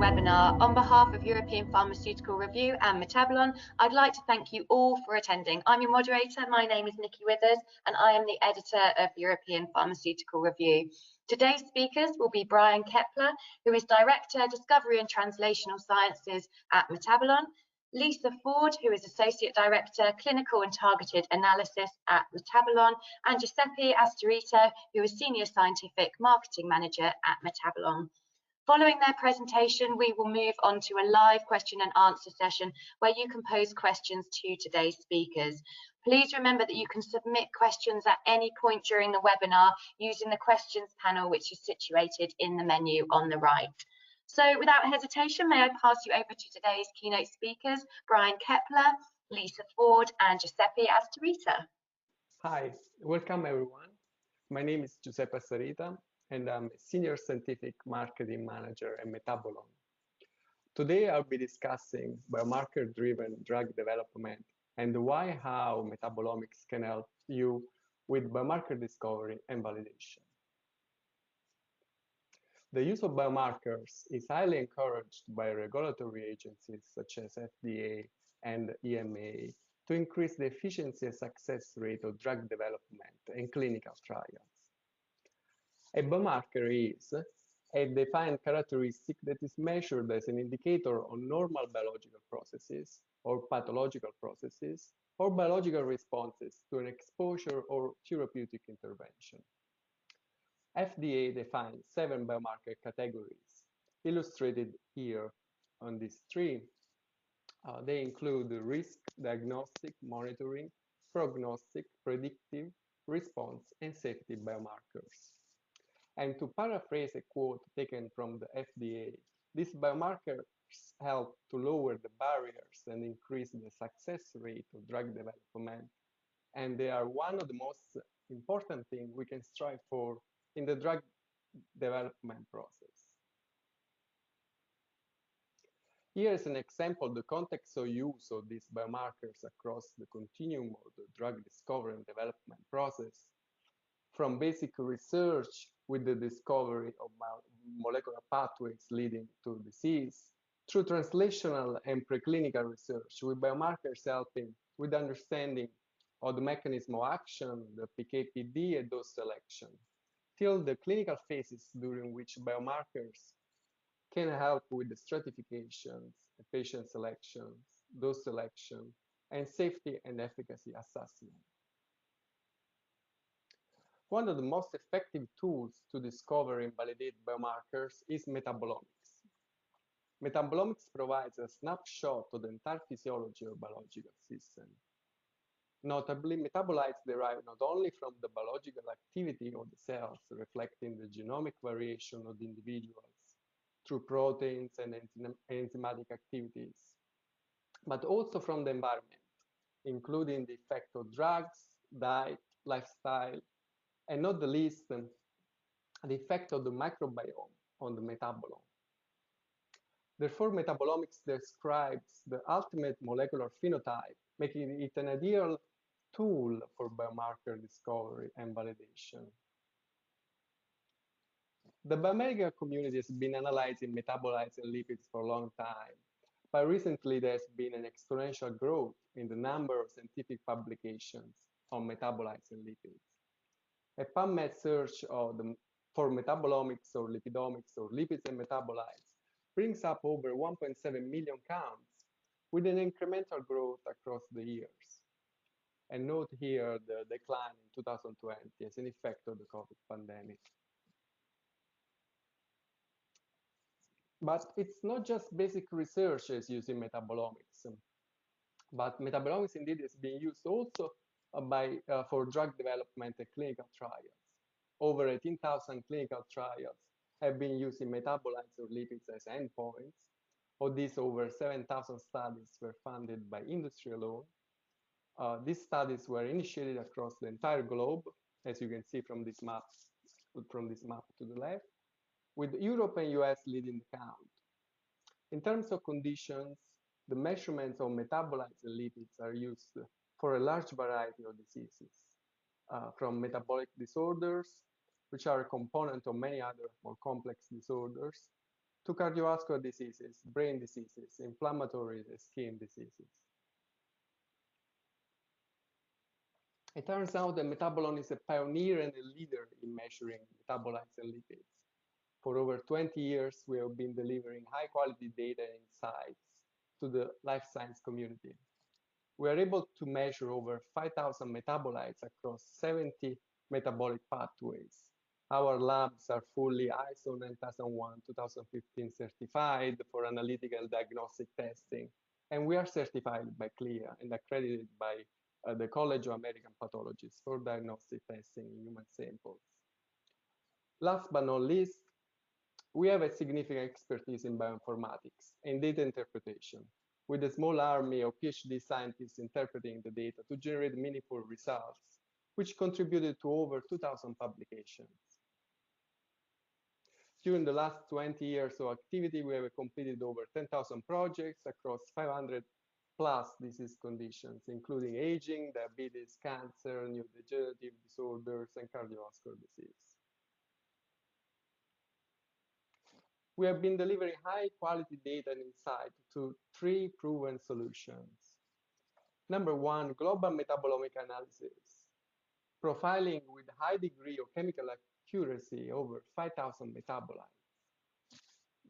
webinar. On behalf of European Pharmaceutical Review and Metabolon, I'd like to thank you all for attending. I'm your moderator, my name is Nikki Withers, and I am the editor of European Pharmaceutical Review. Today's speakers will be Brian Kepler, who is Director, Discovery and Translational Sciences at Metabolon, Lisa Ford, who is Associate Director, Clinical and Targeted Analysis at Metabolon, and Giuseppe Astorita, who is Senior Scientific Marketing Manager at Metabolon. Following their presentation, we will move on to a live question and answer session where you can pose questions to today's speakers. Please remember that you can submit questions at any point during the webinar using the questions panel, which is situated in the menu on the right. So without hesitation, may I pass you over to today's keynote speakers, Brian Kepler, Lisa Ford, and Giuseppe Astorita. Hi, welcome everyone. My name is Giuseppe Astorita, and I'm a Senior Scientific Marketing Manager at Metabolon. Today I'll be discussing biomarker-driven drug development and why how Metabolomics can help you with biomarker discovery and validation. The use of biomarkers is highly encouraged by regulatory agencies such as FDA and EMA to increase the efficiency and success rate of drug development and clinical trials. A biomarker is a defined characteristic that is measured as an indicator on normal biological processes or pathological processes or biological responses to an exposure or therapeutic intervention. FDA defines 7 biomarker categories, illustrated here on this tree. They include risk, diagnostic, monitoring, prognostic, predictive, response, and safety biomarkers. And to paraphrase a quote taken from the FDA, these biomarkers help to lower the barriers and increase the success rate of drug development. And they are one of the most important things we can strive for in the drug development process. Here is an example of the context of use of these biomarkers across the continuum of the drug discovery and development process, from basic research with the discovery of molecular pathways leading to disease, through translational and preclinical research with biomarkers helping with understanding of the mechanism of action, the PK/PD, and dose selection, till the clinical phases during which biomarkers can help with the stratifications, patient selections, dose selection, and safety and efficacy assessment. One of the most effective tools to discover and validate biomarkers is metabolomics. Metabolomics provides a snapshot of the entire physiology of biological system. Notably, metabolites derive not only from the biological activity of the cells, reflecting the genomic variation of the individuals through proteins and enzymatic activities, but also from the environment, including the effect of drugs, diet, lifestyle, and not the least, the effect of the microbiome on the metabolome. Therefore, metabolomics describes the ultimate molecular phenotype, making it an ideal tool for biomarker discovery and validation. The biomedical community has been analyzing metabolites and lipids for a long time, but recently there's been an exponential growth in the number of scientific publications on metabolites and lipids. A PubMed search for metabolomics or lipidomics or lipids and metabolites brings up over 1.7 million counts with an incremental growth across the years. And note here the decline in 2020 as an effect of the COVID pandemic. But it's not just basic research as using metabolomics, but metabolomics indeed is being used also for drug development and clinical trials. Over 18,000 clinical trials have been using metabolites or lipids as endpoints. Of these, over 7,000 studies were funded by industry alone. These studies were initiated across the entire globe, as you can see from this map to the left, with Europe and US leading the count. In terms of conditions, the measurements of metabolites and lipids are used for a large variety of diseases, from metabolic disorders, which are a component of many other more complex disorders, to cardiovascular diseases, brain diseases, inflammatory skin diseases. It turns out that Metabolon is a pioneer and a leader in measuring metabolites and lipids. For over 20 years, we have been delivering high-quality data and insights to the life science community. We are able to measure over 5,000 metabolites across 70 metabolic pathways. Our labs are fully ISO 9001:2015 certified for analytical diagnostic testing, and we are certified by CLIA and accredited by the College of American Pathologists for diagnostic testing in human samples. Last but not least, we have a significant expertise in bioinformatics and data interpretation, with a small army of PhD scientists interpreting the data to generate meaningful results, which contributed to over 2,000 publications. During the last 20 years of activity, we have completed over 10,000 projects across 500 plus disease conditions, including aging, diabetes, cancer, neurodegenerative disorders, and cardiovascular disease. We have been delivering high quality data and insight to 3 proven solutions. Number 1, global metabolomic analysis, profiling with a high degree of chemical accuracy over 5,000 metabolites.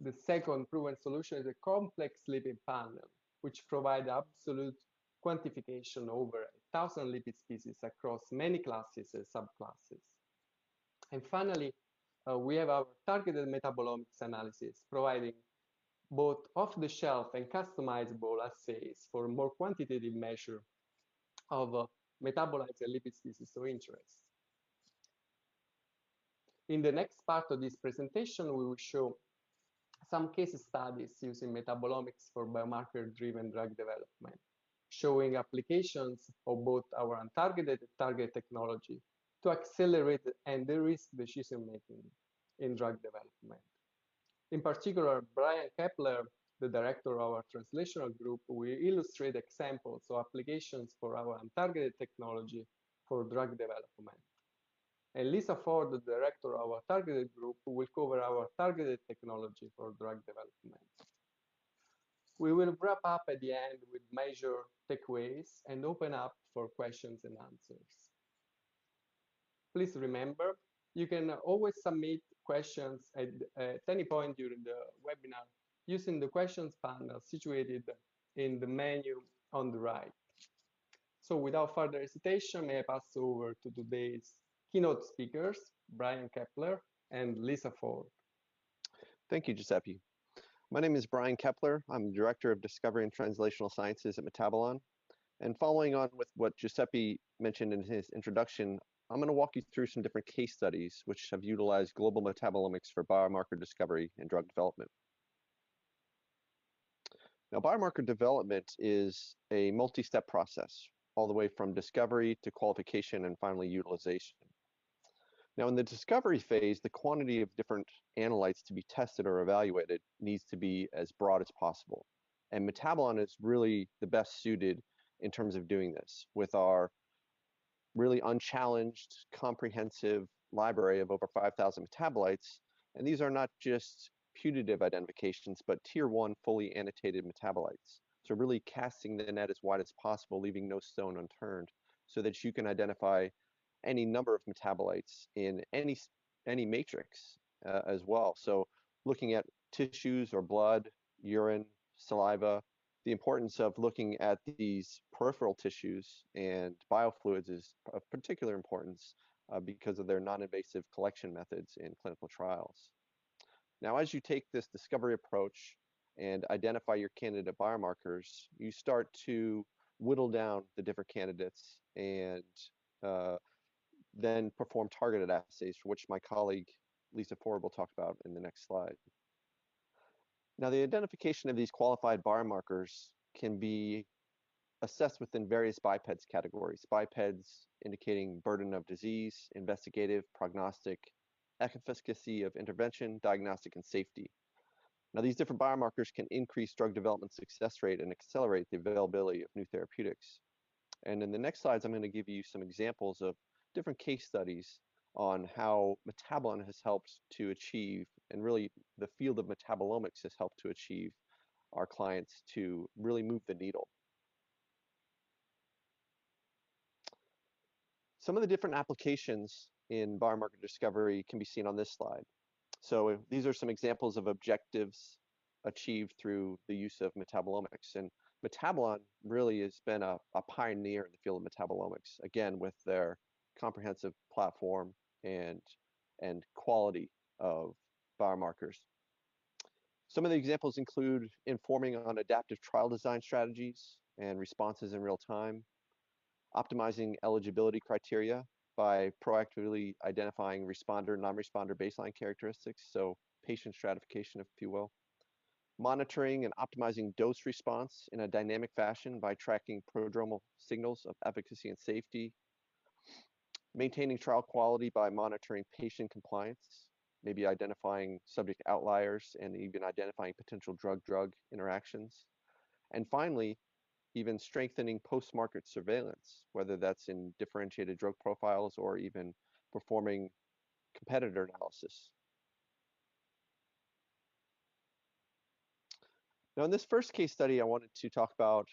The second proven solution is a complex lipid panel, which provides absolute quantification over 1,000 lipid species across many classes and subclasses. And finally, we have our targeted metabolomics analysis, providing both off-the-shelf and customizable assays for more quantitative measure of metabolites and lipid species of interest. In the next part of this presentation, we will show some case studies using metabolomics for biomarker-driven drug development, showing applications of both our untargeted and targeted technology to accelerate and de-risk decision-making in drug development. In particular, Brian Kepler, the director of our translational group, will illustrate examples of applications for our untargeted technology for drug development. And Lisa Ford, the director of our targeted group, will cover our targeted technology for drug development. We will wrap up at the end with major takeaways and open up for questions and answers. Please remember, you can always submit questions at any point during the webinar using the questions panel situated in the menu on the right. So without further hesitation, may I pass over to today's keynote speakers, Brian Kepler and Lisa Ford. Thank you, Giuseppe. My name is Brian Kepler. I'm the Director of Discovery and Translational Sciences at Metabolon. And following on with what Giuseppe mentioned in his introduction, I'm going to walk you through some different case studies which have utilized global metabolomics for biomarker discovery and drug development. Now, biomarker development is a multi-step process, all the way from discovery to qualification and finally utilization. Now, in the discovery phase, the quantity of different analytes to be tested or evaluated needs to be as broad as possible. And Metabolon is really the best suited in terms of doing this with our really unchallenged, comprehensive library of over 5,000 metabolites. And these are not just putative identifications, but tier 1 fully annotated metabolites. So really casting the net as wide as possible, leaving no stone unturned, so that you can identify any number of metabolites in any matrix as well. So looking at tissues or blood, urine, saliva, the importance of looking at these peripheral tissues and biofluids is of particular importance because of their non-invasive collection methods in clinical trials. Now, as you take this discovery approach and identify your candidate biomarkers, you start to whittle down the different candidates and then perform targeted assays, for which my colleague Lisa Ford will talk about in the next slide. Now, the identification of these qualified biomarkers can be assessed within various bipeds categories. Bipeds indicating burden of disease, investigative, prognostic, efficacy of intervention, diagnostic, and safety. Now, these different biomarkers can increase drug development success rate and accelerate the availability of new therapeutics. And in the next slides, I'm going to give you some examples of different case studies on how Metabolon has helped to achieve and really the field of metabolomics has helped to achieve our clients to really move the needle. Some of the different applications in biomarker discovery can be seen on this slide. So these are some examples of objectives achieved through the use of metabolomics. And Metabolon really has been a pioneer in the field of metabolomics, again, with their comprehensive platform and quality of biomarkers. Some of the examples include informing on adaptive trial design strategies and responses in real time, optimizing eligibility criteria by proactively identifying responder, non-responder baseline characteristics, so patient stratification, if you will, monitoring and optimizing dose response in a dynamic fashion by tracking prodromal signals of efficacy and safety, maintaining trial quality by monitoring patient compliance, maybe identifying subject outliers and even identifying potential drug-drug interactions. And finally, even strengthening post-market surveillance, whether that's in differentiated drug profiles or even performing competitor analysis. Now, in this first case study I wanted to talk about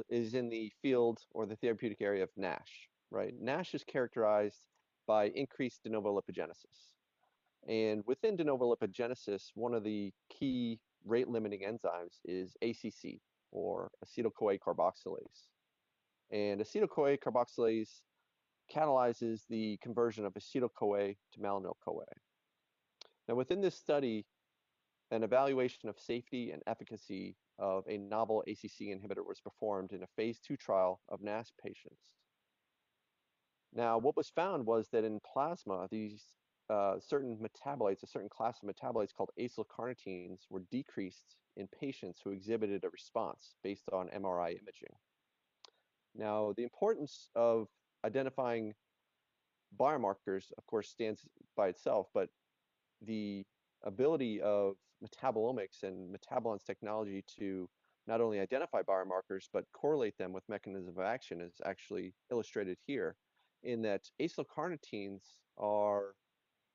is in the field or the therapeutic area of NASH, right? NASH is characterized by increased de novo lipogenesis. And within de novo lipogenesis, one of the key rate-limiting enzymes is ACC, or acetyl-CoA carboxylase. And acetyl-CoA carboxylase catalyzes the conversion of acetyl-CoA to malonyl-CoA. Now, within this study, an evaluation of safety and efficacy of a novel ACC inhibitor was performed in a phase 2 trial of NASH patients. Now, what was found was that in plasma, these certain metabolites, a certain class of metabolites called acylcarnitines, were decreased in patients who exhibited a response based on MRI imaging. Now, the importance of identifying biomarkers, of course, stands by itself, but the ability of metabolomics and Metabolon's technology to not only identify biomarkers, but correlate them with mechanisms of action is actually illustrated here, in that acylcarnitines are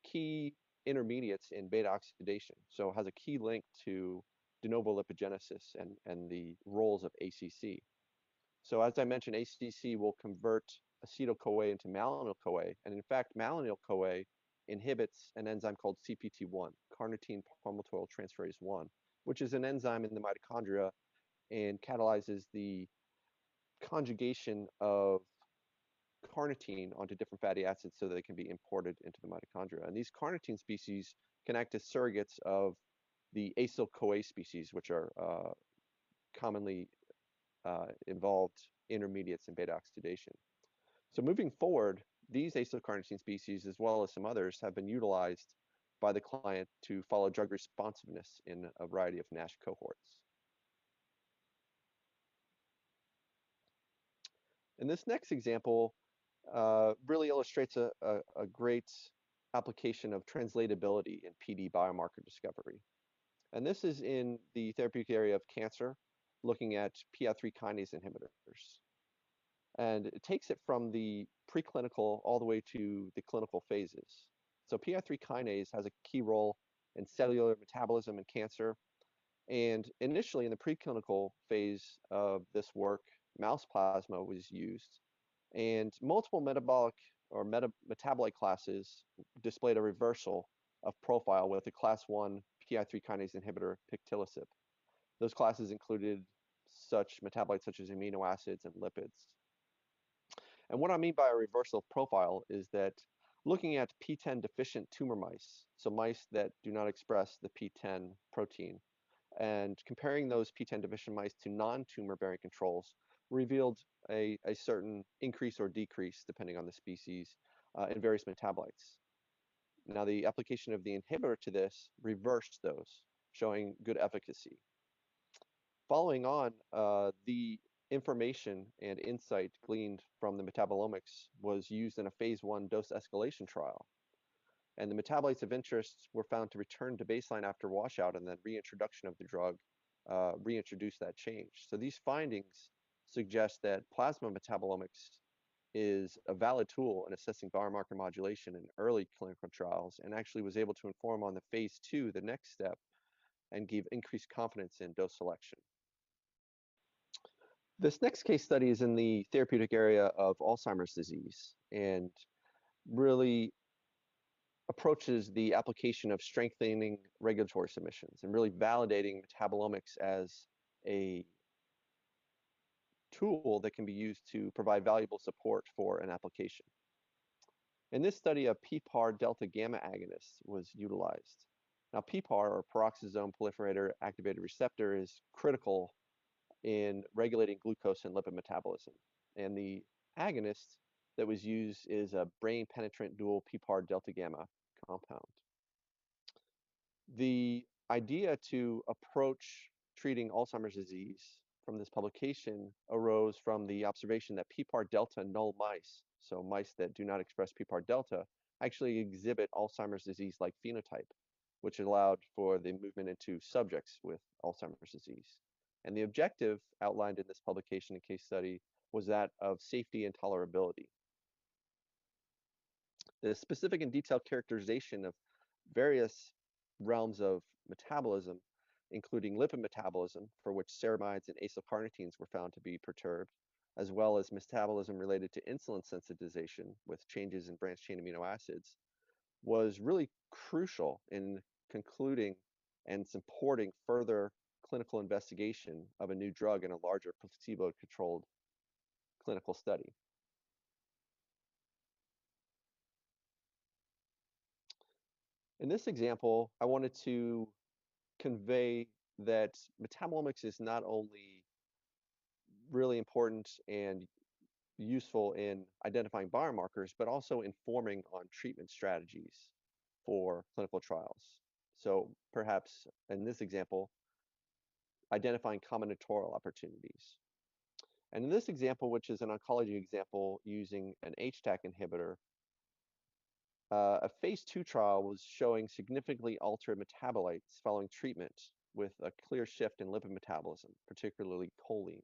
key intermediates in beta oxidation, so it has a key link to de novo lipogenesis and the roles of ACC. So as I mentioned, ACC will convert acetyl-CoA into malonyl-CoA, and in fact, malonyl-CoA inhibits an enzyme called CPT1, carnitine palmitoyltransferase 1, which is an enzyme in the mitochondria and catalyzes the conjugation of carnitine onto different fatty acids so that they can be imported into the mitochondria. And these carnitine species can act as surrogates of the acyl-CoA species, which are commonly involved intermediates in beta oxidation. So moving forward, these acylcarnitine species, as well as some others, have been utilized by the client to follow drug responsiveness in a variety of NASH cohorts. And this next example really illustrates a great application of translatability in PD biomarker discovery. And this is in the therapeutic area of cancer, looking at PI3 kinase inhibitors. And it takes it from the preclinical all the way to the clinical phases. So PI3 kinase has a key role in cellular metabolism in cancer. And initially in the preclinical phase of this work, mouse plasma was used. And multiple metabolic or metabolite classes displayed a reversal of profile with a class 1 PI3 kinase inhibitor, pictilosib. Those classes included such metabolites such as amino acids and lipids. And what I mean by a reversal of profile is that looking at PTEN deficient tumor mice, so mice that do not express the PTEN protein, and comparing those PTEN deficient mice to non-tumor bearing controls revealed a certain increase or decrease, depending on the species, in various metabolites. Now, the application of the inhibitor to this reversed those, showing good efficacy. Following on, the information and insight gleaned from the metabolomics was used in a phase 1 dose escalation trial. And the metabolites of interest were found to return to baseline after washout, and then reintroduction of the drug reintroduced that change. So these findings suggest that plasma metabolomics is a valid tool in assessing biomarker modulation in early clinical trials, and actually was able to inform on the phase 2, the next step, and give increased confidence in dose selection. This next case study is in the therapeutic area of Alzheimer's disease, and really approaches the application of strengthening regulatory submissions and really validating metabolomics as a tool that can be used to provide valuable support for an application. In this study, a PPAR delta gamma agonist was utilized. Now, PPAR, or peroxisome proliferator activated receptor, is critical in regulating glucose and lipid metabolism. And the agonist that was used is a brain-penetrant dual PPAR delta gamma compound. The idea to approach treating Alzheimer's disease from this publication arose from the observation that PPAR delta null mice, so mice that do not express PPAR delta, actually exhibit Alzheimer's disease-like phenotype, which allowed for the movement into subjects with Alzheimer's disease. And the objective outlined in this publication and case study was that of safety and tolerability. The specific and detailed characterization of various realms of metabolism, including lipid metabolism, for which ceramides and acylcarnitines were found to be perturbed, as well as metabolism related to insulin sensitization with changes in branched chain amino acids, was really crucial in concluding and supporting further clinical investigation of a new drug in a larger placebo-controlled clinical study. In this example, I wanted to convey that metabolomics is not only really important and useful in identifying biomarkers, but also informing on treatment strategies for clinical trials. So perhaps in this example, identifying combinatorial opportunities. And in this example, which is an oncology example using an HDAC inhibitor, a phase 2 trial was showing significantly altered metabolites following treatment with a clear shift in lipid metabolism, particularly choline.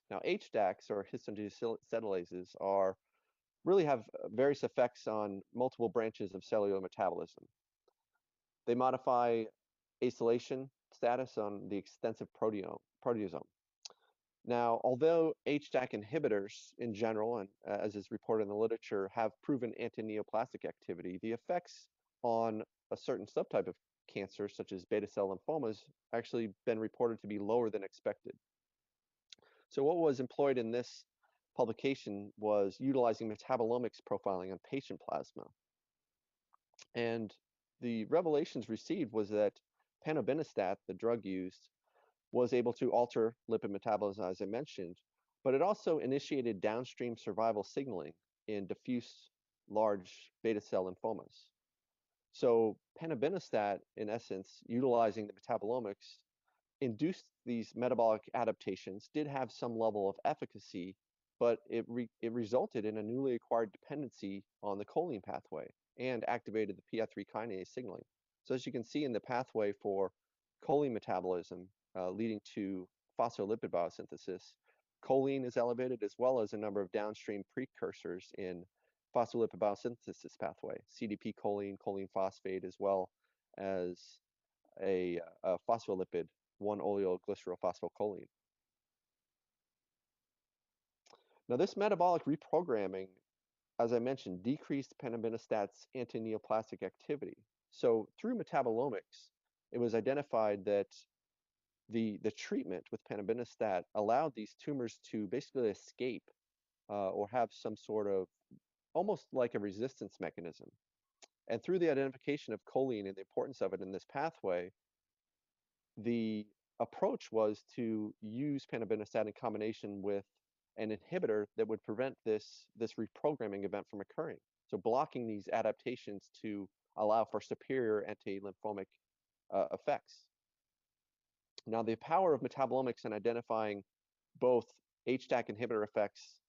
Now, HDACs, or histone deacetylases, really have various effects on multiple branches of cellular metabolism. They modify acylation status on the extensive proteasome. Now, although HDAC inhibitors in general, and as is reported in the literature, have proven anti-neoplastic activity, the effects on a certain subtype of cancer, such as beta cell lymphomas, actually been reported to be lower than expected. So what was employed in this publication was utilizing metabolomics profiling on patient plasma. And the revelations received was that panobinostat, the drug used, was able to alter lipid metabolism, as I mentioned, but it also initiated downstream survival signaling in diffuse large beta cell lymphomas. So panobinostat, in essence, utilizing the metabolomics, induced these metabolic adaptations, did have some level of efficacy, but it resulted in a newly acquired dependency on the choline pathway and activated the PI3 kinase signaling. So as you can see in the pathway for choline metabolism, leading to phospholipid biosynthesis, choline is elevated, as well as a number of downstream precursors in phospholipid biosynthesis pathway, CDP choline, choline phosphate, as well as a phospholipid, 1-oleoglycerylphosphocholene. Now, this metabolic reprogramming, as I mentioned, decreased panabinostat's anti-neoplastic activity. So through metabolomics, it was identified that the treatment with panobinostat allowed these tumors to basically escape or have some sort of almost like a resistance mechanism. And through the identification of choline and the importance of it in this pathway, the approach was to use panobinostat in combination with an inhibitor that would prevent this reprogramming event from occurring. So blocking these adaptations to allow for superior anti-lymphomic effects. Now, the power of metabolomics in identifying both HDAC inhibitor effects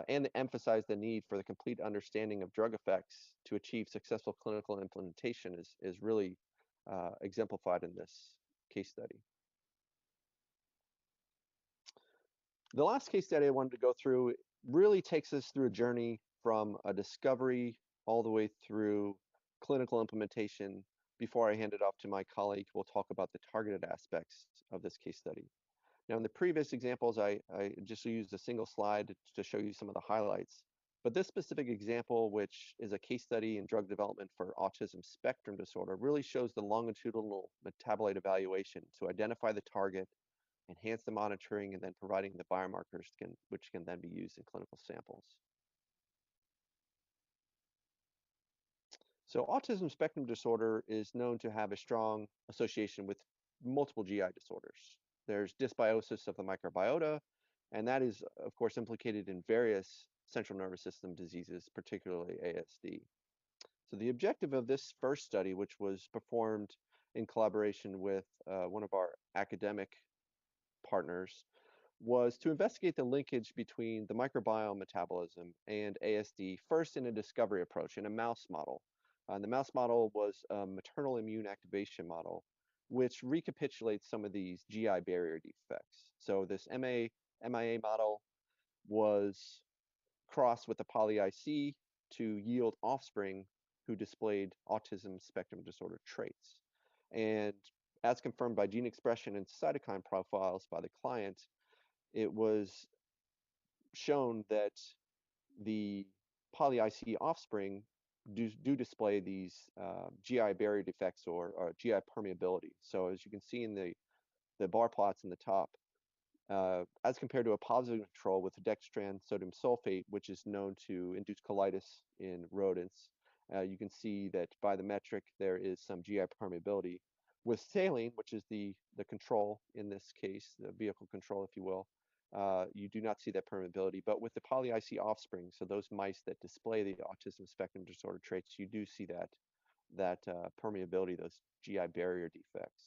and emphasize the need for the complete understanding of drug effects to achieve successful clinical implementation is really exemplified in this case study. The last case study I wanted to go through really takes us through a journey from a discovery all the way through clinical implementation. Before I hand it off to my colleague, we'll talk about the targeted aspects of this case study. Now, in the previous examples, I just used a single slide to show you some of the highlights. But this specific example, which is a case study in drug development for autism spectrum disorder, really shows the longitudinal metabolite evaluation to identify the target, enhance the monitoring, and then providing the biomarkers which can then be used in clinical samples. So autism spectrum disorder is known to have a strong association with multiple GI disorders. There's dysbiosis of the microbiota, and that is, of course, implicated in various central nervous system diseases, particularly ASD. So the objective of this first study, which was performed in collaboration with one of our academic partners, was to investigate the linkage between the microbiome metabolism and ASD, first in a discovery approach in a mouse model. The mouse model was a maternal immune activation model, which recapitulates some of these GI barrier defects. So this MIA model was crossed with a poly-IC to yield offspring who displayed autism spectrum disorder traits. And as confirmed by gene expression and cytokine profiles by the client, it was shown that the poly-IC offspring do display these GI barrier defects or GI permeability. So as you can see in the bar plots in the top, as compared to a positive control with dextran sodium sulfate, which is known to induce colitis in rodents, you can see that by the metric there is some GI permeability. With saline, which is the control in this case, the vehicle control, if you will, you do not see that permeability. But with the poly-IC offspring, so those mice that display the autism spectrum disorder traits, you do see that permeability, those GI barrier defects.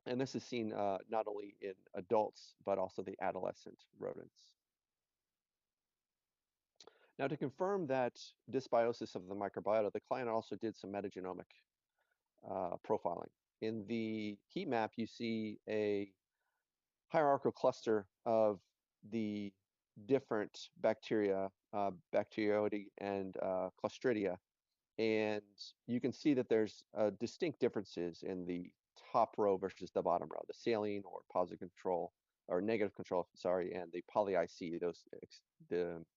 And this is seen not only in adults, but also the adolescent rodents. Now, to confirm that dysbiosis of the microbiota, the client also did some metagenomic profiling. In the heat map, you see a hierarchical cluster of the different bacteria, Bacteroideae and Clostridia. And you can see that there's distinct differences in the top row versus the bottom row, the saline or positive control or negative control, sorry, and the poly-IC,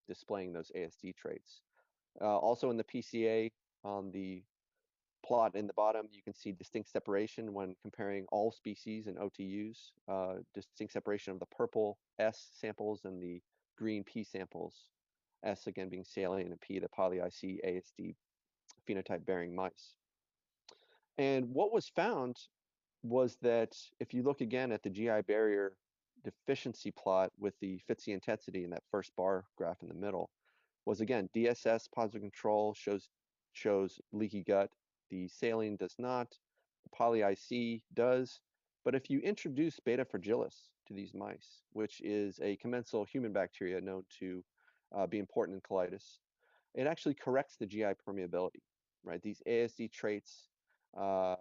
displaying those ASD traits. Also in the PCA on the plot in the bottom, you can see distinct separation when comparing all species and OTUs, distinct separation of the purple S samples and the green P samples, S again being saline and P the poly-IC ASD phenotype bearing mice. And what was found was that if you look again at the GI barrier deficiency plot with the FITC intensity in that first bar graph in the middle, was again DSS positive control shows leaky gut. The saline does not. The poly-IC does. But if you introduce beta fragilis to these mice, which is a commensal human bacteria known to be important in colitis, it actually corrects the GI permeability, right? These ASD traits, the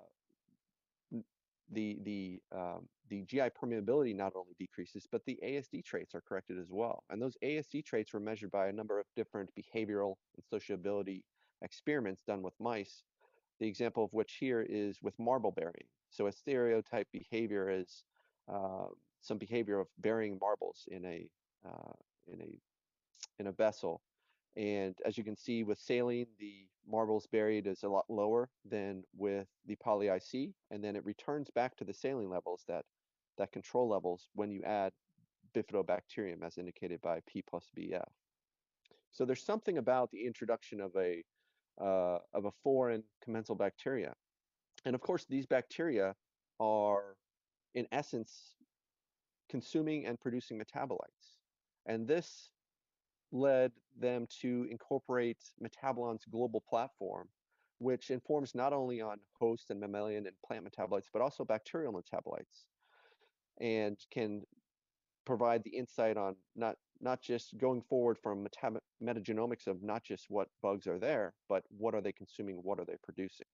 GI permeability not only decreases, but the ASD traits are corrected as well. And those ASD traits were measured by a number of different behavioral and sociability experiments done with mice. The example of which here is with marble burying. So a stereotype behavior is some behavior of burying marbles in a vessel. And as you can see with saline, the marbles buried is a lot lower than with the poly-IC, and then it returns back to the saline levels, that control levels, when you add bifidobacterium as indicated by P plus BF. So there's something about the introduction of a foreign commensal bacteria. And of course, these bacteria are, in essence, consuming and producing metabolites. And this led them to incorporate Metabolon's global platform, which informs not only on host and mammalian and plant metabolites, but also bacterial metabolites, and can provide the insight on not just going forward from metagenomics of not just what bugs are there, but what are they consuming, what are they producing.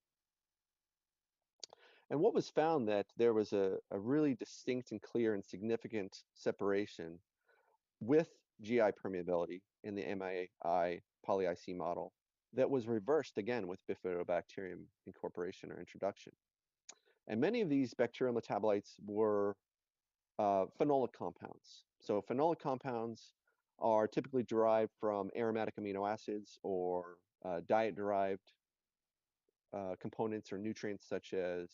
And what was found that there was a really distinct and clear and significant separation with GI permeability in the MAI poly-IC model that was reversed again with bifidobacterium incorporation or introduction. And many of these bacterial metabolites were phenolic compounds. So phenolic compounds are typically derived from aromatic amino acids or diet-derived components or nutrients such as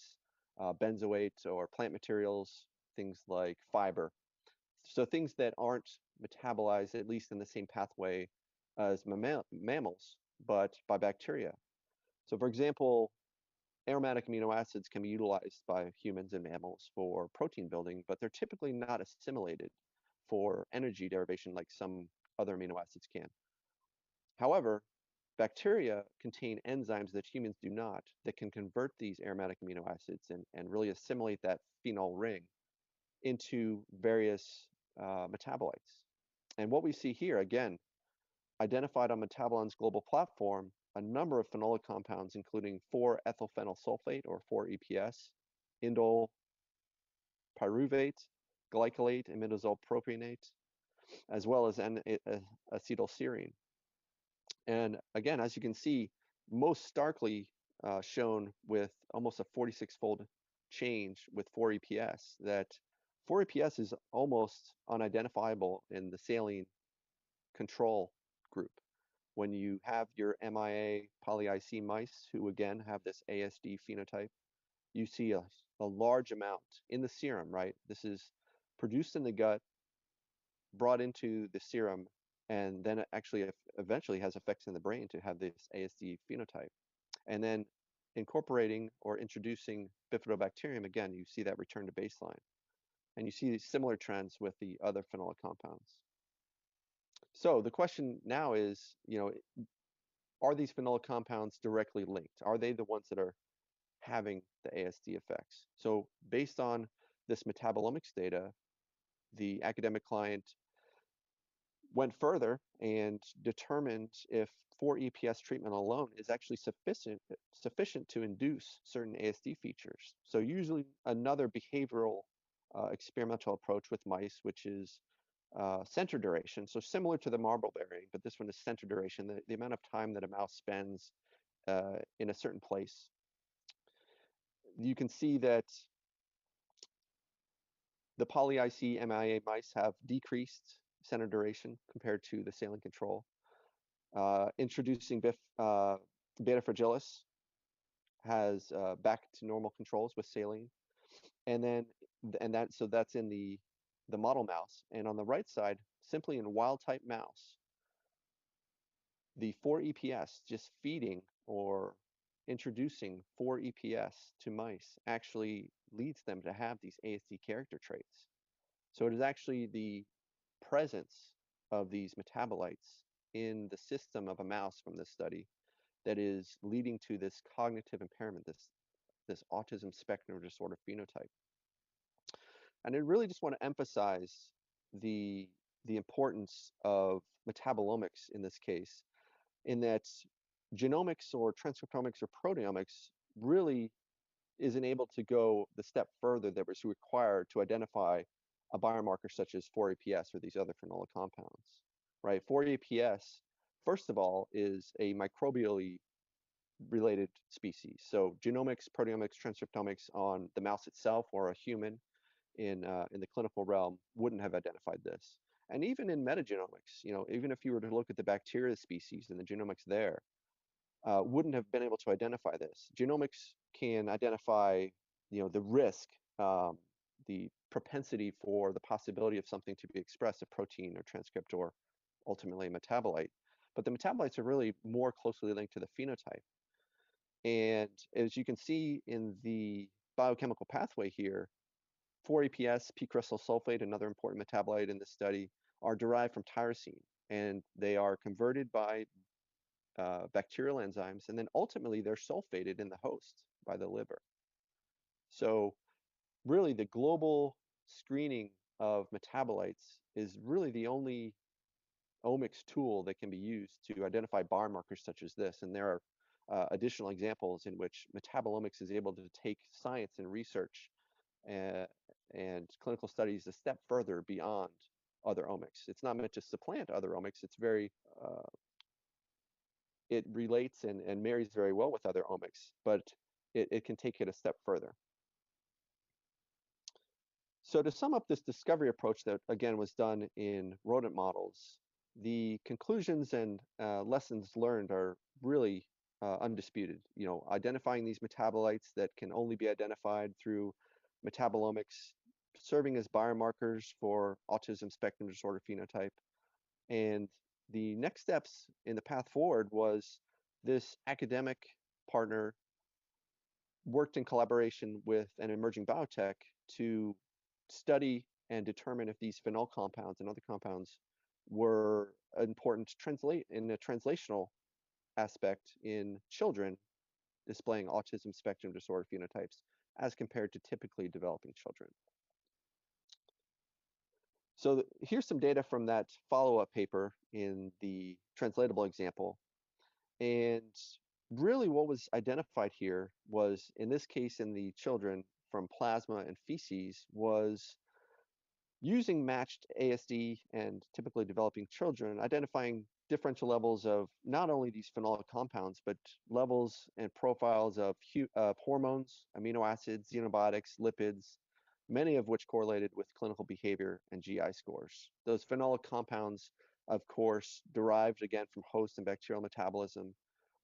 benzoate or plant materials, things like fiber. So things that aren't metabolized, at least in the same pathway as mammals, but by bacteria. So for example, aromatic amino acids can be utilized by humans and mammals for protein building, but they're typically not assimilated for energy derivation like some other amino acids can. However, bacteria contain enzymes that humans do not that can convert these aromatic amino acids and really assimilate that phenol ring into various metabolites. And what we see here, again, identified on Metabolon's global platform, a number of phenolic compounds, including 4-ethylphenyl sulfate, or 4-EPS, indole pyruvate, glycolate, imidazole propionate, as well as acetylserine. And again, as you can see, most starkly shown with almost a 46-fold change with 4-EPS, that 4-EPS is almost unidentifiable in the saline control group. When you have your MIA poly-IC mice who again have this ASD phenotype, you see a large amount in the serum, right? This is produced in the gut, brought into the serum, and then it actually eventually has effects in the brain to have this ASD phenotype. And then incorporating or introducing bifidobacterium, again, you see that return to baseline. And you see similar trends with the other phenolic compounds. So the question now is, are these phenolic compounds directly linked? Are they the ones that are having the ASD effects? So based on this metabolomics data, the academic client went further and determined if 4-EPS treatment alone is actually sufficient to induce certain ASD features. So usually another behavioral experimental approach with mice, which is center duration. So similar to the marble bearing, but this one is center duration, the amount of time that a mouse spends in a certain place. You can see that the poly-IC MIA mice have decreased center duration compared to the saline control. Introducing beta fragilis has back to normal controls with saline, so that's in the model mouse. And on the right side, simply in wild type mouse, the 4-EPS just feeding or introducing 4-EPS to mice actually leads them to have these ASD character traits. So it is actually the presence of these metabolites in the system of a mouse from this study that is leading to this cognitive impairment, this autism spectrum disorder phenotype. And I really just want to emphasize the importance of metabolomics in this case, in that genomics or transcriptomics or proteomics really isn't able to go the step further that was required to identify a biomarker such as 4-EPS or these other phenolic compounds, right? 4-EPS, first of all, is a microbially related species. So genomics, proteomics, transcriptomics on the mouse itself or a human in the clinical realm wouldn't have identified this. And even in metagenomics, even if you were to look at the bacteria species and the genomics there, wouldn't have been able to identify this. Genomics can identify, the risk, the propensity for the possibility of something to be expressed, a protein or transcript or ultimately a metabolite. But the metabolites are really more closely linked to the phenotype. And as you can see in the biochemical pathway here, 4-EPS, p-crystyl sulfate, another important metabolite in this study, are derived from tyrosine, and they are converted by bacterial enzymes, and then ultimately they're sulfated in the host by the liver. So really the global screening of metabolites is really the only omics tool that can be used to identify biomarkers such as this. And there are additional examples in which metabolomics is able to take science and research and clinical studies a step further beyond other omics. It's not meant to supplant other omics. It's very, it relates and marries very well with other omics, but it can take it a step further. So to sum up this discovery approach that, again, was done in rodent models, the conclusions and lessons learned are really undisputed. You know, identifying these metabolites that can only be identified through metabolomics, serving as biomarkers for autism spectrum disorder phenotype. And the next steps in the path forward was this academic partner worked in collaboration with an emerging biotech to study and determine if these phenol compounds and other compounds were important to translate in a translational aspect in children displaying autism spectrum disorder phenotypes as compared to typically developing children. So here's some data from that follow-up paper in the translatable example. And really what was identified here was, in this case in the children from plasma and feces, was using matched ASD and typically developing children, identifying differential levels of not only these phenolic compounds, but levels and profiles of hormones, amino acids, xenobiotics, lipids, many of which correlated with clinical behavior and GI scores. Those phenolic compounds, of course, derived again from host and bacterial metabolism,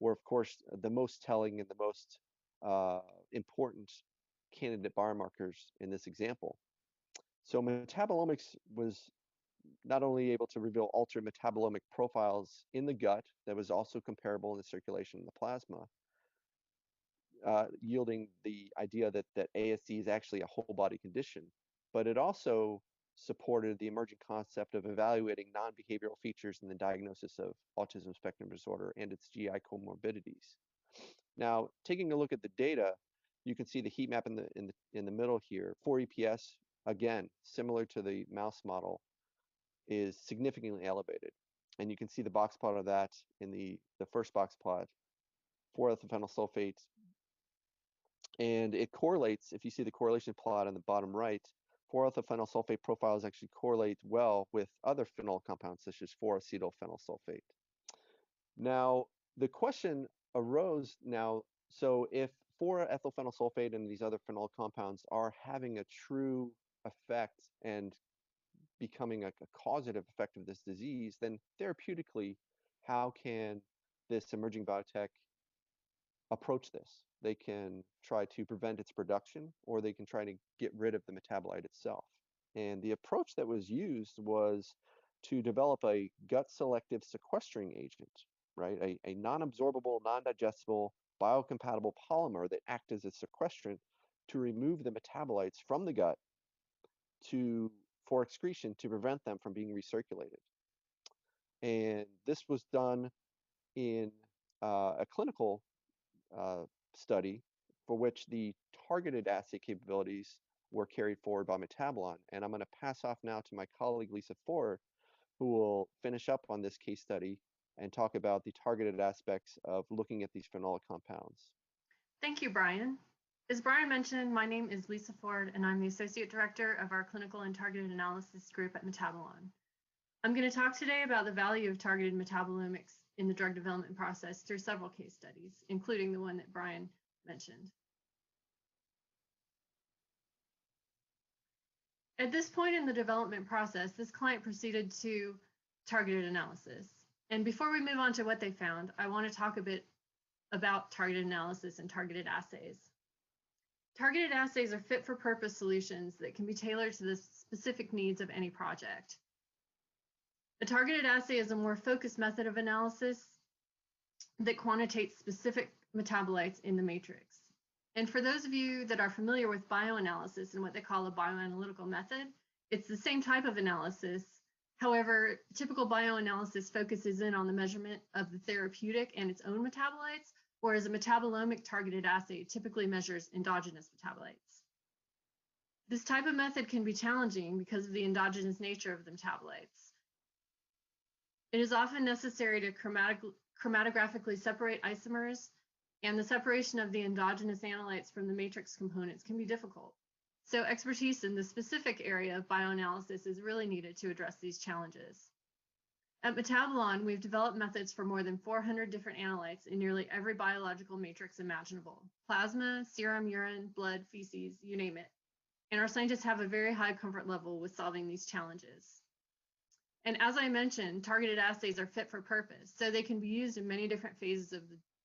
were of course the most telling and the most important candidate biomarkers in this example. So metabolomics was not only able to reveal altered metabolomic profiles in the gut that was also comparable in the circulation in the plasma, yielding the idea that ASD is actually a whole body condition, but it also supported the emerging concept of evaluating non-behavioral features in the diagnosis of autism spectrum disorder and its GI comorbidities. Now, taking a look at the data, you can see the heat map in the middle here. 4-EPS, again, similar to the mouse model, is significantly elevated. And you can see the box plot of that in the first box plot, 4-ethylphenyl sulfate. And it correlates, if you see the correlation plot on the bottom right, 4-ethylphenyl sulfate profiles actually correlate well with other phenol compounds, such as 4-acetylphenyl sulfate. Now, the question arose now, so if 4-ethylphenyl sulfate and these other phenol compounds are having a true effect and becoming a causative effect of this disease, then therapeutically, how can this emerging biotech approach this? They can try to prevent its production, or they can try to get rid of the metabolite itself. And the approach that was used was to develop a gut-selective sequestering agent, right? A non-absorbable, non-digestible, biocompatible polymer that acts as a sequestrant to remove the metabolites from the gut for excretion to prevent them from being recirculated. And this was done in a clinical study for which the targeted assay capabilities were carried forward by Metabolon. And I'm going to pass off now to my colleague Lisa Ford, who will finish up on this case study and talk about the targeted aspects of looking at these phenolic compounds. Thank you, Brian. As Brian mentioned, my name is Lisa Ford, and I'm the Associate Director of our Clinical and Targeted Analysis Group at Metabolon. I'm going to talk today about the value of targeted metabolomics in the drug development process through several case studies, including the one that Brian mentioned. At this point in the development process, this client proceeded to targeted analysis. And before we move on to what they found, I want to talk a bit about targeted analysis and targeted assays. Targeted assays are fit-for-purpose solutions that can be tailored to the specific needs of any project. A targeted assay is a more focused method of analysis that quantitates specific metabolites in the matrix. And for those of you that are familiar with bioanalysis and what they call a bioanalytical method, it's the same type of analysis. However, typical bioanalysis focuses in on the measurement of the therapeutic and its own metabolites, whereas a metabolomic targeted assay typically measures endogenous metabolites. This type of method can be challenging because of the endogenous nature of the metabolites. It is often necessary to chromatographically separate isomers, and the separation of the endogenous analytes from the matrix components can be difficult. So expertise in the specific area of bioanalysis is really needed to address these challenges. At Metabolon, we've developed methods for more than 400 different analytes in nearly every biological matrix imaginable: plasma, serum, urine, blood, feces, you name it. And our scientists have a very high comfort level with solving these challenges. And as I mentioned, targeted assays are fit for purpose, so they can be used in many different phases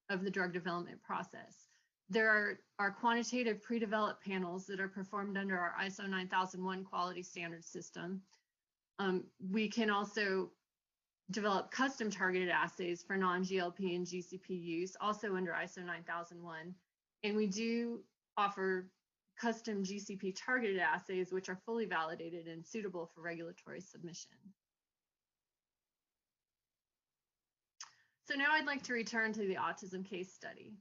of the drug development process. There are quantitative pre-developed panels that are performed under our ISO 9001 quality standard system. We can also develop custom targeted assays for non-GLP and GCP use, also under ISO 9001. And we do offer custom GCP targeted assays, which are fully validated and suitable for regulatory submission. So now I'd like to return to the autism case study.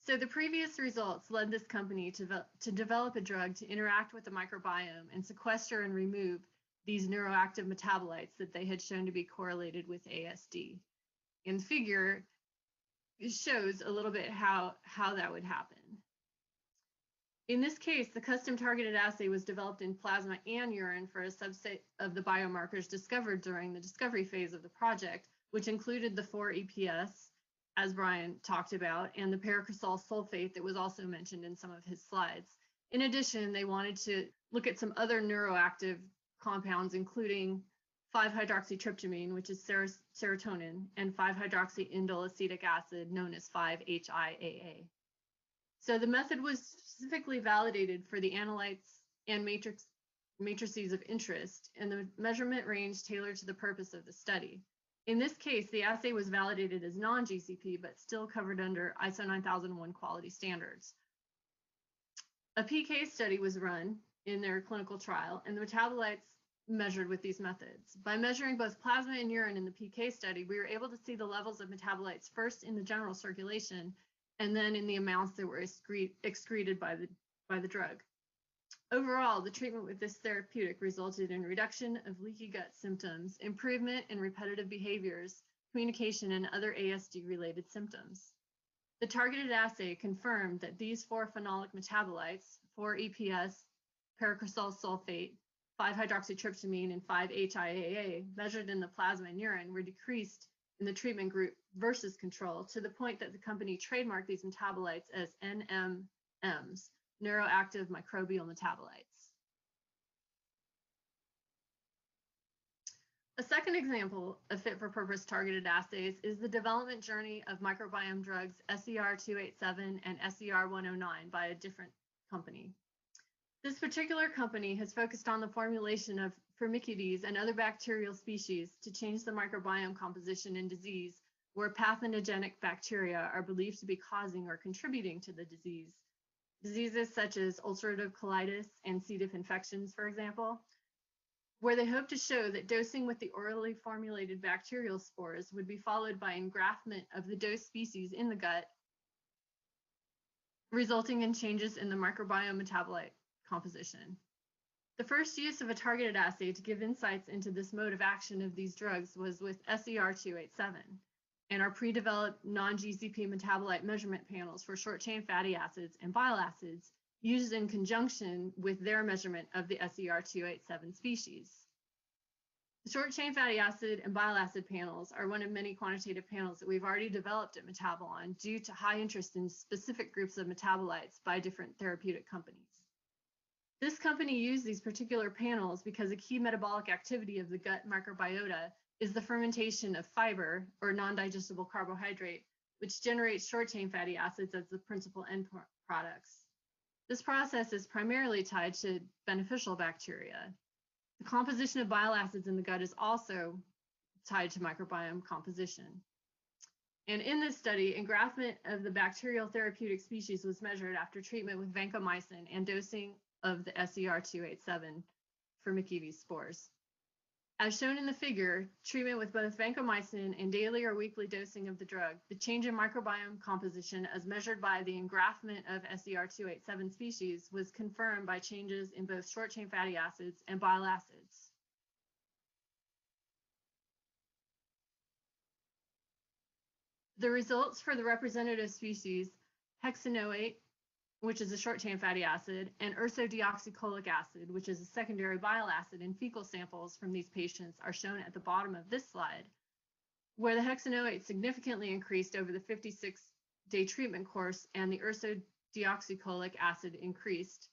So the previous results led this company to develop a drug to interact with the microbiome and sequester and remove these neuroactive metabolites that they had shown to be correlated with ASD. And the figure shows a little bit how that would happen. In this case, the custom targeted assay was developed in plasma and urine for a subset of the biomarkers discovered during the discovery phase of the project, which included the 4-EPS, as Brian talked about, and the paracrysol sulfate that was also mentioned in some of his slides. In addition, they wanted to look at some other neuroactive compounds, including 5-hydroxytryptamine, which is serotonin, and 5-hydroxyindoleacetic acid, known as 5-HIAA. So the method was specifically validated for the analytes and matrices of interest, and the measurement range tailored to the purpose of the study. In this case, the assay was validated as non-GCP, but still covered under ISO 9001 quality standards. A PK study was run in their clinical trial, and the metabolites measured with these methods. By measuring both plasma and urine in the PK study, we were able to see the levels of metabolites first in the general circulation, and then in the amounts that were excreted by the drug. Overall, the treatment with this therapeutic resulted in reduction of leaky gut symptoms, improvement in repetitive behaviors, communication, and other ASD-related symptoms. The targeted assay confirmed that these 4 phenolic metabolites, 4-EPS, paracrysol sulfate, 5-hydroxytryptamine, and 5-HIAA, measured in the plasma and urine, were decreased in the treatment group versus control, to the point that the company trademarked these metabolites as NMMs, neuroactive microbial metabolites. A second example of fit-for-purpose targeted assays is the development journey of microbiome drugs SER-287 and SER-109 by a different company. This particular company has focused on the formulation of Firmicutes and other bacterial species to change the microbiome composition in disease where pathogenic bacteria are believed to be causing or contributing to the disease. Diseases such as ulcerative colitis and C. diff infections, for example, where they hope to show that dosing with the orally formulated bacterial spores would be followed by engraftment of the dosed species in the gut, resulting in changes in the microbiome metabolite composition. The first use of a targeted assay to give insights into this mode of action of these drugs was with SER-287 and our pre-developed non-GCP metabolite measurement panels for short-chain fatty acids and bile acids used in conjunction with their measurement of the SER-287 species. The short-chain fatty acid and bile acid panels are one of many quantitative panels that we've already developed at Metabolon due to high interest in specific groups of metabolites by different therapeutic companies. This company used these particular panels because a key metabolic activity of the gut microbiota is the fermentation of fiber, or non-digestible carbohydrate, which generates short-chain fatty acids as the principal end products. This process is primarily tied to beneficial bacteria. The composition of bile acids in the gut is also tied to microbiome composition. And in this study, engraftment of the bacterial therapeutic species was measured after treatment with vancomycin and dosing of the SER-287 Firmicutes spores. As shown in the figure, treatment with both vancomycin and daily or weekly dosing of the drug, the change in microbiome composition as measured by the engraftment of SER-287 species was confirmed by changes in both short-chain fatty acids and bile acids. The results for the representative species, hexanoate, which is a short-chain fatty acid, and ursodeoxycholic acid, which is a secondary bile acid in fecal samples from these patients, are shown at the bottom of this slide, where the hexanoate significantly increased over the 56-day treatment course, and the ursodeoxycholic acid increased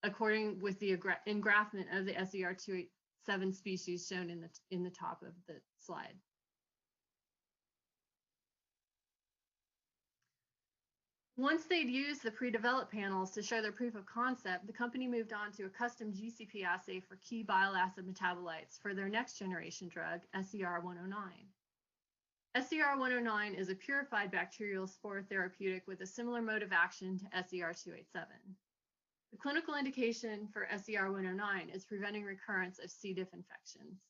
according with the engraftment of the SER287 species shown in the top of the slide. Once they'd used the pre-developed panels to show their proof of concept, the company moved on to a custom GCP assay for key bile acid metabolites for their next generation drug, SER109. SER109 is a purified bacterial spore therapeutic with a similar mode of action to SER287. The clinical indication for SER109 is preventing recurrence of C. diff infections.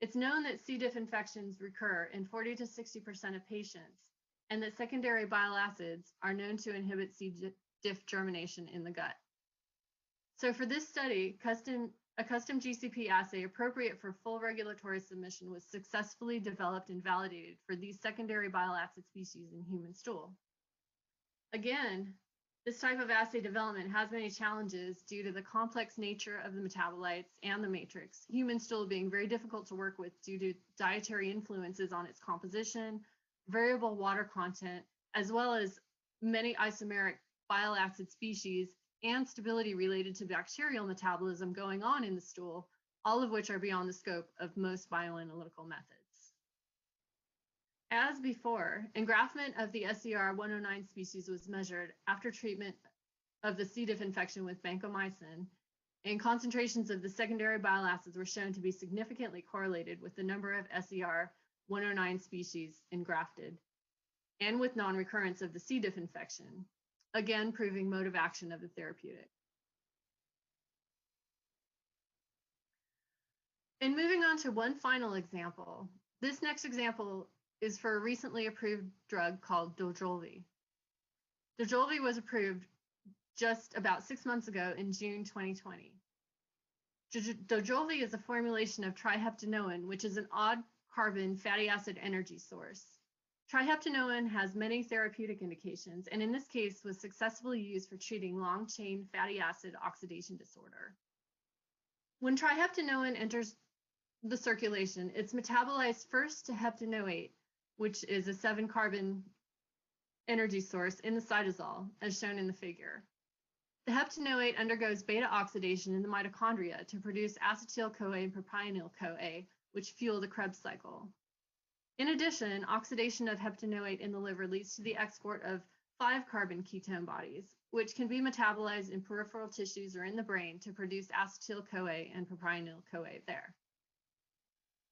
It's known that C. diff infections recur in 40 to 60% of patients, and that secondary bile acids are known to inhibit C. diff germination in the gut. So for this study, a custom GCP assay appropriate for full regulatory submission was successfully developed and validated for these secondary bile acid species in human stool. Again, this type of assay development has many challenges due to the complex nature of the metabolites and the matrix, human stool being very difficult to work with due to dietary influences on its composition, variable water content, as well as many isomeric bile acid species and stability related to bacterial metabolism going on in the stool, all of which are beyond the scope of most bioanalytical methods. As before, engraftment of the SER109 species was measured after treatment of the C. diff infection with vancomycin, and concentrations of the secondary bile acids were shown to be significantly correlated with the number of SER109 species engrafted and with non-recurrence of the C. diff infection, again proving mode of action of the therapeutic. And moving on to one final example, this next example is for a recently approved drug called Dojolvi. Dojolvi was approved just about 6 months ago in June 2020. Dojolvi is a formulation of triheptanoin, which is an odd carbon fatty acid energy source. Triheptanoin has many therapeutic indications, and in this case was successfully used for treating long-chain fatty acid oxidation disorder. When triheptanoin enters the circulation, it's metabolized first to heptanoate, which is a 7-carbon energy source in the cytosol, as shown in the figure. The heptanoate undergoes beta oxidation in the mitochondria to produce acetyl-CoA and propionyl-CoA, which fuel the Krebs cycle. In addition, oxidation of heptanoate in the liver leads to the export of 5-carbon ketone bodies, which can be metabolized in peripheral tissues or in the brain to produce acetyl-CoA and propionyl-CoA there.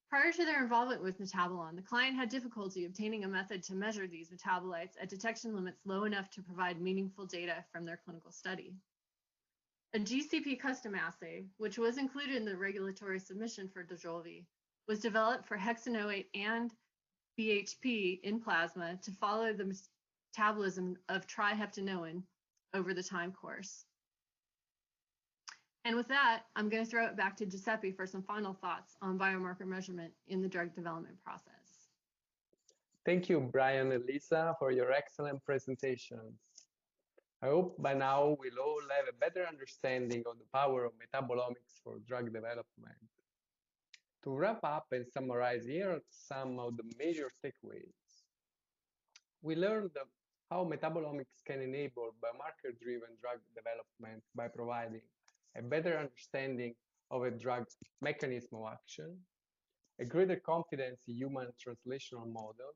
Prior to their involvement with Metabolon, the client had difficulty obtaining a method to measure these metabolites at detection limits low enough to provide meaningful data from their clinical study. A GCP custom assay, which was included in the regulatory submission for Dojolvi, was developed for hexanoate and BHP in plasma to follow the metabolism of triheptanoin over the time course. And with that, I'm going to throw it back to Giuseppe for some final thoughts on biomarker measurement in the drug development process. Thank you, Brian and Lisa, for your excellent presentations. I hope by now we'll all have a better understanding of the power of metabolomics for drug development. To wrap up and summarize, here are some of the major takeaways. We learned how metabolomics can enable biomarker-driven drug development by providing a better understanding of a drug's mechanism of action, a greater confidence in human translational models,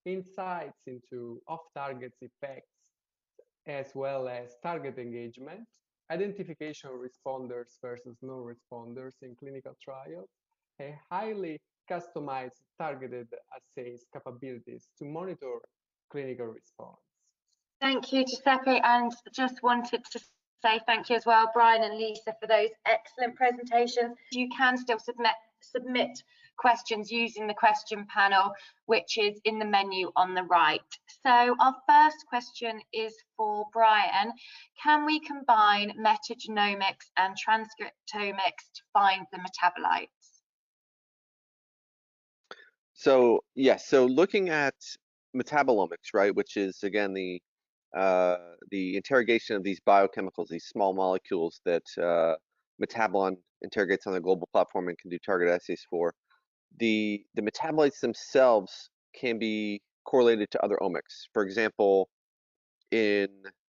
insights into off-target effects, as well as target engagement, identification of responders versus non-responders in clinical trials, and highly customized targeted assays capabilities to monitor clinical response. Thank you, Giuseppe, and just wanted to say thank you as well, Brian and Lisa, for those excellent presentations. You can still submit questions using the question panel, which is in the menu on the right. So our first question is for Brian. Can we combine metagenomics and transcriptomics to find the metabolites? So yes, so looking at metabolomics, right, which is again the the interrogation of these biochemicals, these small molecules that Metabolon interrogates on the global platform and can do target assays for, the metabolites themselves can be correlated to other omics. For example, in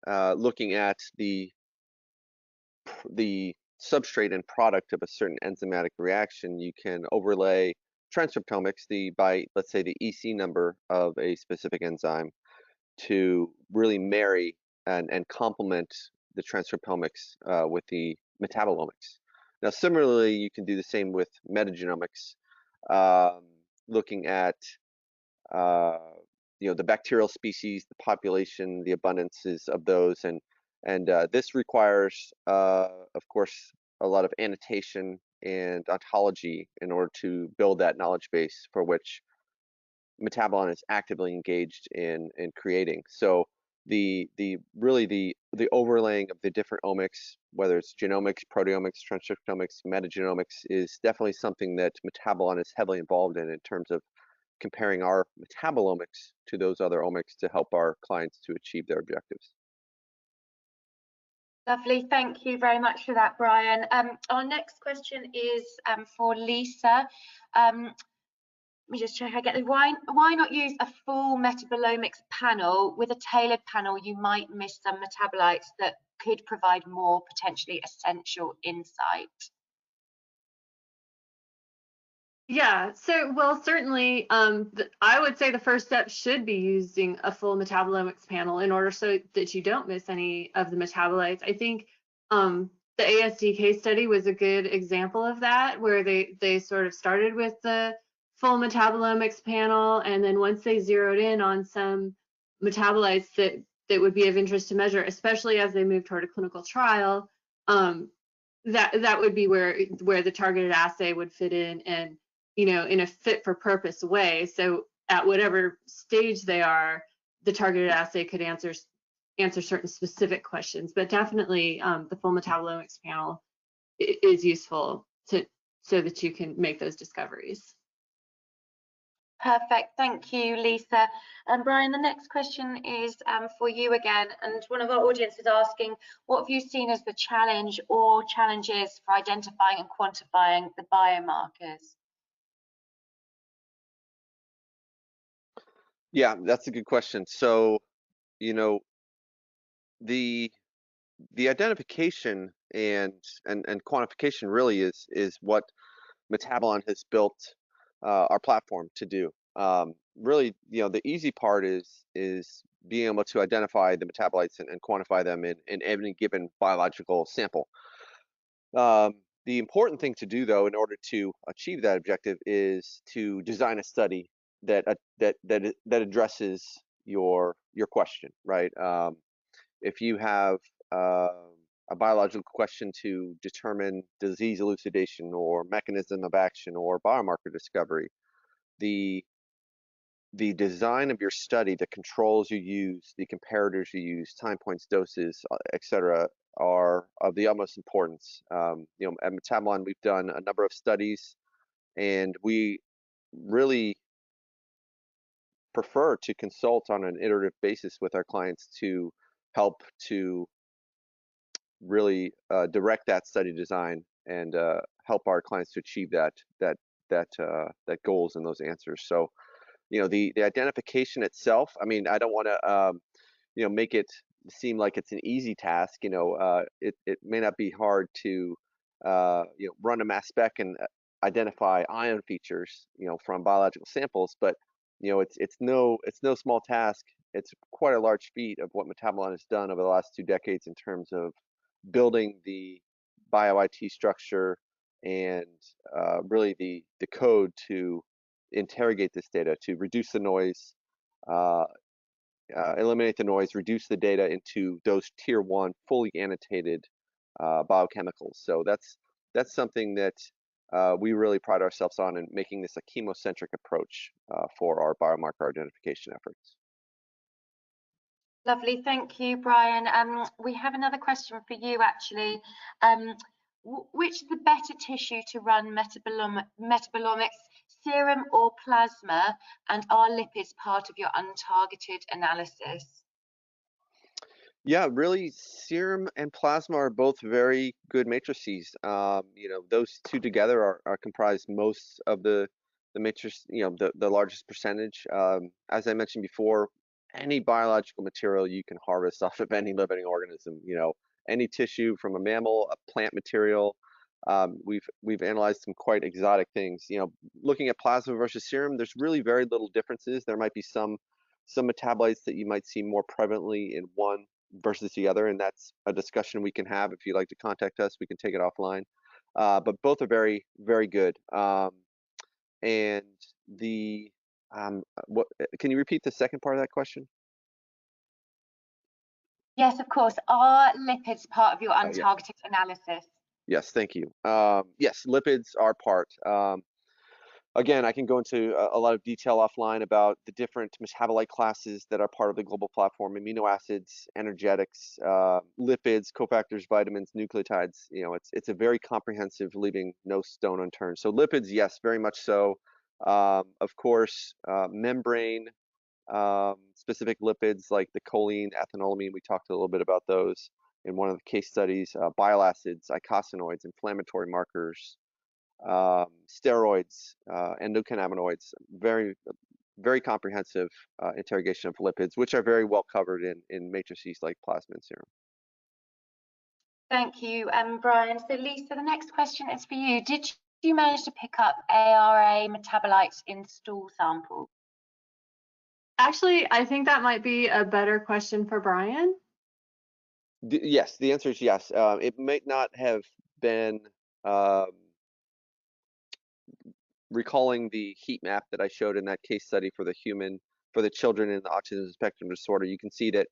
looking at the substrate and product of a certain enzymatic reaction, you can overlay transcriptomics, let's say the EC number of a specific enzyme, to really marry and complement the transcriptomics with the metabolomics. Now, similarly, you can do the same with metagenomics, looking at the bacterial species, the population, the abundances of those, and this requires, of course, a lot of annotation and ontology in order to build that knowledge base for which Metabolon is actively engaged in creating. So the overlaying of the different omics, whether it's genomics, proteomics, transcriptomics, metagenomics, is definitely something that Metabolon is heavily involved in terms of comparing our metabolomics to those other omics to help our clients to achieve their objectives. Lovely, thank you very much for that, Brian. Our next question is for Lisa. Let me just check I get it. Why not use a full metabolomics panel? With a tailored panel, you might miss some metabolites that could provide more potentially essential insight. Yeah, so, well, certainly, I would say the first step should be using a full metabolomics panel in order so that you don't miss any of the metabolites. I think the ASD case study was a good example of that, where they sort of started with the full metabolomics panel, and then once they zeroed in on some metabolites that would be of interest to measure, especially as they move toward a clinical trial, that would be where the targeted assay would fit in, and in a fit for purpose way. So at whatever stage they are, the targeted assay could answer certain specific questions. But definitely the full metabolomics panel is useful so that you can make those discoveries. Perfect, thank you, Lisa. And Brian, the next question is for you again. And one of our audience is asking, what have you seen as the challenge or challenges for identifying and quantifying the biomarkers? Yeah, that's a good question. So, the identification and quantification really is what Metabolon has built our platform to do. Really, the easy part is being able to identify the metabolites and quantify them in any given biological sample. The important thing to do, though, in order to achieve that objective, is to design a study that addresses your question, right? If you have a biological question to determine disease elucidation or mechanism of action or biomarker discovery, the design of your study, the controls you use, the comparators you use, time points, doses, etc., are of the utmost importance. At Metabolon, we've done a number of studies, and we really prefer to consult on an iterative basis with our clients to help to really direct that study design and help our clients to achieve that goals and those answers. So, the identification itself, I mean, I don't want to make it seem like it's an easy task. It may not be hard to run a mass spec and identify ion features from biological samples, but it's no small task. It's quite a large feat of what Metabolon has done over the last 2 decades in terms of building the bio-IT structure and really the code to interrogate this data, to reduce the noise, eliminate the noise, reduce the data into those tier 1 fully annotated biochemicals. So that's something that we really pride ourselves on in making this a chemocentric approach for our biomarker identification efforts. Lovely, thank you, Brian. We have another question for you, actually. Which is the better tissue to run metabolomics, serum or plasma, and are lipids part of your untargeted analysis? Yeah, really, serum and plasma are both very good matrices. Those two together are comprise most of the matrix, the largest percentage. As I mentioned before, any biological material you can harvest off of any living organism, any tissue from a mammal, a plant material. We've analyzed some quite exotic things. Looking at plasma versus serum, there's really very little differences. There might be some metabolites that you might see more prevalently in one versus the other, and that's a discussion we can have. If you'd like to contact us, we can take it offline. But both are very, very good. And the what can you repeat the second part of that question? Yes, of course. Are lipids part of your Oh, yeah. untargeted analysis? Yes, thank you. Yes, lipids are part. Again, I can go into a lot of detail offline about the different metabolite classes that are part of the global platform: amino acids, energetics, lipids, cofactors, vitamins, nucleotides. It's a very comprehensive, leaving no stone unturned. So lipids, yes, very much so. Of course, membrane specific lipids like the choline, ethanolamine. We talked a little bit about those in one of the case studies. Bile acids, eicosanoids, inflammatory markers, steroids, endocannabinoids. Very, very comprehensive interrogation of lipids, which are very well covered in matrices like plasma and serum. Thank you, Brian. So Lisa, the next question is for you. Did you manage to pick up ARA metabolites in stool samples? Actually, I think that might be a better question for Brian. Yes, the answer is yes. It might not have been recalling the heat map that I showed in that case study for the children in the autism spectrum disorder. You can see that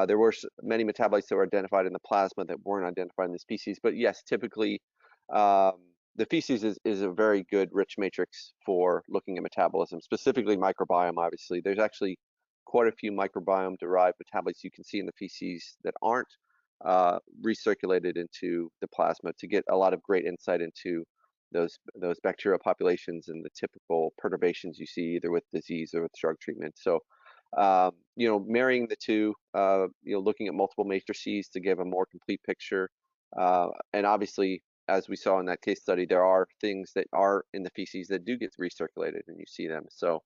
there were many metabolites that were identified in the plasma that weren't identified in the species. But yes, typically the feces is a very good rich matrix for looking at metabolism, specifically microbiome. Obviously, there's actually quite a few microbiome derived metabolites you can see in the feces that aren't recirculated into the plasma, to get a lot of great insight into those bacterial populations and the typical perturbations you see either with disease or with drug treatment. So, marrying the two, looking at multiple matrices to give a more complete picture. And obviously, as we saw in that case study, there are things that are in the feces that do get recirculated, and you see them. So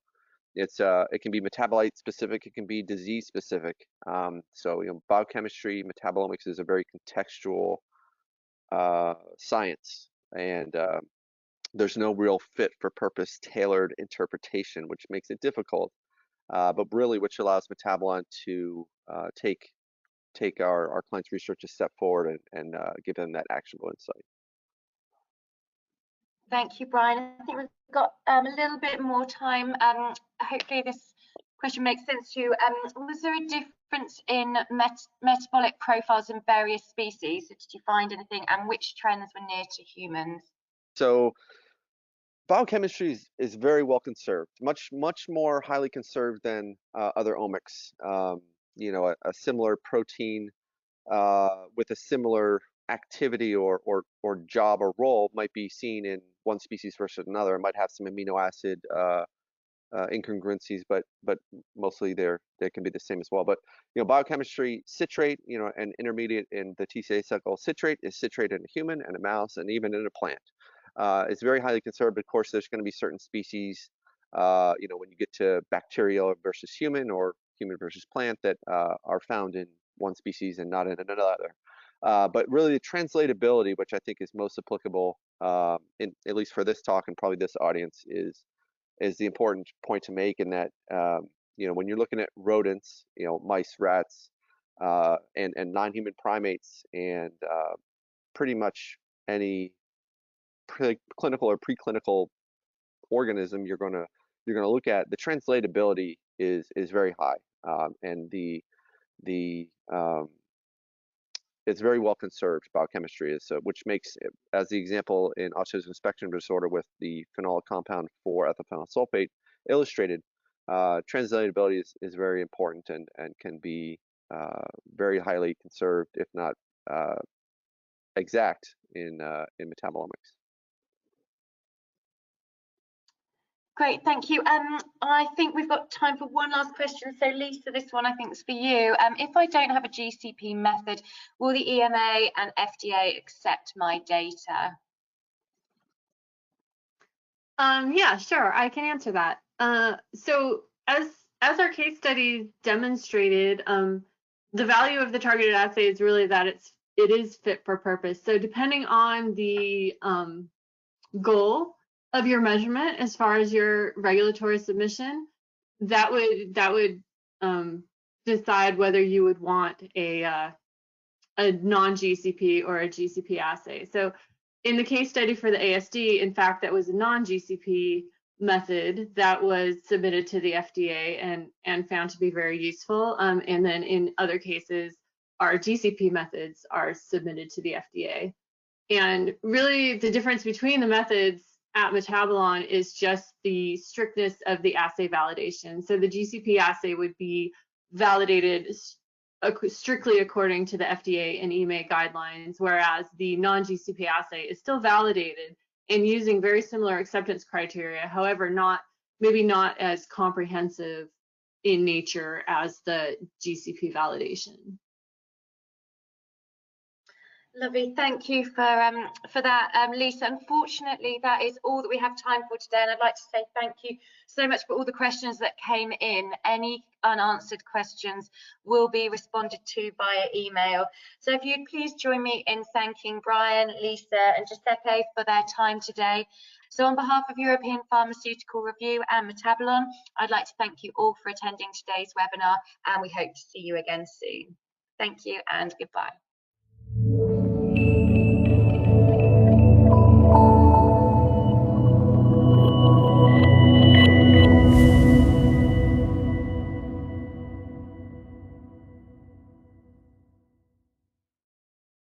it can be metabolite specific, it can be disease specific. So biochemistry, metabolomics is a very contextual science, and there's no real fit for purpose tailored interpretation, which makes it difficult, but really which allows Metabolon to take our clients' research a step forward and give them that actionable insight. Thank you, Brian. I think we've got a little bit more time. Hopefully this question makes sense to you. Was there a difference in metabolic profiles in various species? Did you find anything, and which trends were near to humans? So biochemistry is very well conserved, much more highly conserved than other omics. A similar protein with a similar activity or job or role might be seen in one species versus another. It might have some amino acid incongruencies, but mostly they can be the same as well. But biochemistry, citrate, an intermediate in the TCA cycle. Citrate is citrate in a human and a mouse and even in a plant. It's very highly conserved. Of course, there's going to be certain species, when you get to bacterial versus human or human versus plant, that are found in one species and not in another. But really the translatability, which I think is most applicable, at least for this talk and probably this audience, is the important point to make, in that when you're looking at rodents, mice, rats, and non-human primates, and pretty much any clinical or preclinical organism you're gonna look at, the translatability is very high, and it's very well conserved. Biochemistry is, which makes it, as the example in autism spectrum disorder with the phenolic compound 4-ethylphenyl sulfate illustrated, translatability is very important and can be very highly conserved, if not exact, in metabolomics. Great, thank you. I think we've got time for one last question. So Lisa, this one I think is for you. If I don't have a GCP method, will the EMA and FDA accept my data? Yeah, sure, I can answer that. So as our case study demonstrated, the value of the targeted assay is really that it is fit for purpose. So depending on the goal of your measurement as far as your regulatory submission, that would decide whether you would want a non-GCP or a GCP assay. So in the case study for the ASD, in fact, that was a non-GCP method that was submitted to the FDA and found to be very useful. And then in other cases, our GCP methods are submitted to the FDA. And really the difference between the methods at Metabolon is just the strictness of the assay validation. So the GCP assay would be validated strictly according to the FDA and EMA guidelines, whereas the non-GCP assay is still validated and using very similar acceptance criteria, however, maybe not as comprehensive in nature as the GCP validation. Lovely, thank you for that, Lisa. Unfortunately, that is all that we have time for today, and I'd like to say thank you so much for all the questions that came in. Any unanswered questions will be responded to via email. So if you'd please join me in thanking Brian, Lisa, and Giuseppe for their time today. So on behalf of European Pharmaceutical Review and Metabolon, I'd like to thank you all for attending today's webinar, and we hope to see you again soon. Thank you and goodbye.